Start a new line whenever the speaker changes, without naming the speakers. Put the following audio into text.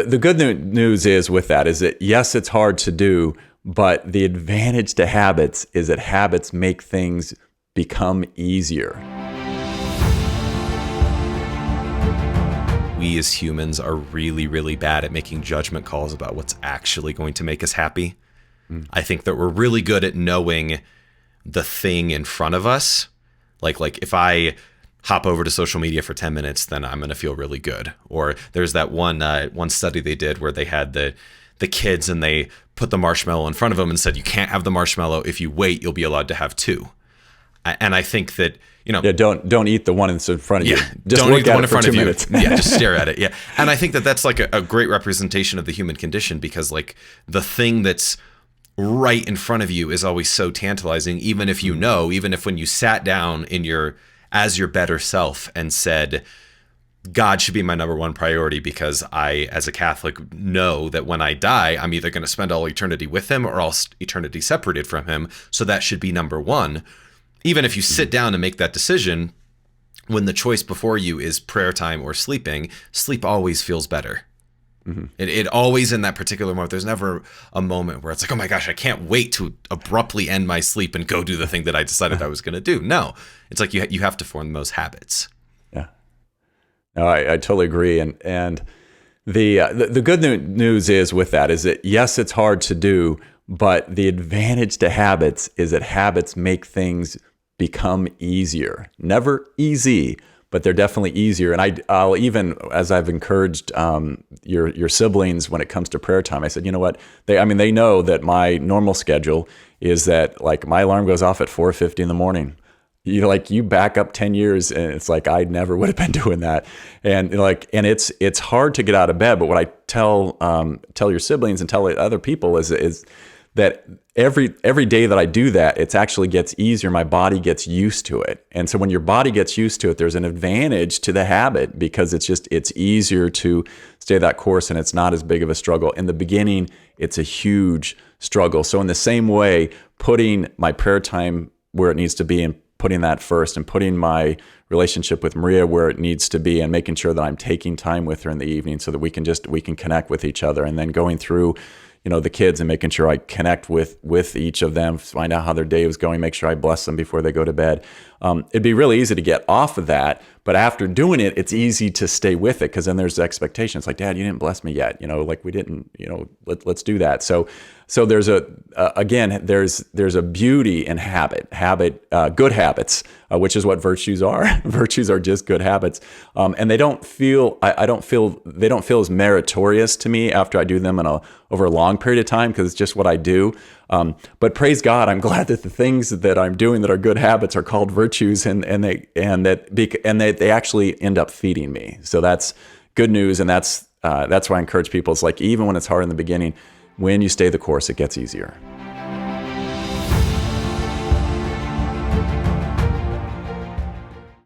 The good news is with that is that, yes, it's hard to do, but the advantage to habits is that habits make things become easier.
We as humans are really, really bad at making judgment calls about what's actually going to make us happy. I think that we're really good at knowing the thing in front of us. Like if I hop over to social media for 10 minutes, then I'm going to feel really good. Or there's that one study they did where they had the kids and they put the marshmallow in front of them and said, you can't have the marshmallow. If you wait, you'll be allowed to have two. And I think that,
don't eat the one that's in front of you.
Just don't eat the one in front of you.
Minutes.
Just stare at it. Yeah. And I think that that's like a great representation of the human condition, because like the thing that's right in front of you is always so tantalizing, even if even if when you sat down as your better self and said, God should be my number one priority because I, as a Catholic, know that when I die, I'm either going to spend all eternity with him or all eternity separated from him. So that should be number one. Even if you sit down and make that decision, when the choice before you is prayer time or sleeping, sleep always feels better. Mm-hmm. It always, in that particular moment, there's never a moment where it's like, oh my gosh, I can't wait to abruptly end my sleep and go do the thing that I decided I was going to do. No, it's like you have to form those habits.
Yeah, no, I totally agree. And the good news is with that is that, yes, it's hard to do, but the advantage to habits is that habits make things become easier. Never easy, but they're definitely easier. And I'll even, as I've encouraged your siblings when it comes to prayer time, I said, you know what? They know that my normal schedule is that like my alarm goes off at 4:50 in the morning. You back up 10 years and it's like I never would have been doing that. And it's hard to get out of bed. But what I tell your siblings and tell other people is that every day that I do that, it actually gets easier. My body gets used to it. And so when your body gets used to it, there's an advantage to the habit because it's easier to stay that course and it's not as big of a struggle. In the beginning, it's a huge struggle. So in the same way, putting my prayer time where it needs to be and putting that first and putting my relationship with Maria where it needs to be and making sure that I'm taking time with her in the evening so that we can connect with each other, and then going through the kids and making sure I connect with each of them, find out how their day was going, make sure I bless them before they go to bed. It'd be really easy to get off of that, but after doing it, it's easy to stay with it because then there's the expectations like, Dad, you didn't bless me yet. Like we didn't, let's do that. So there's there's a beauty in good habits, which is what virtues are. Virtues are just good habits, and they don't feel as meritorious to me after I do them over a long period of time because it's just what I do. But praise God, I'm glad that the things that I'm doing that are good habits are called virtues, and they actually end up feeding me. So that's good news, and that's why I encourage people. It's like even when it's hard in the beginning, when you stay the course, it gets easier.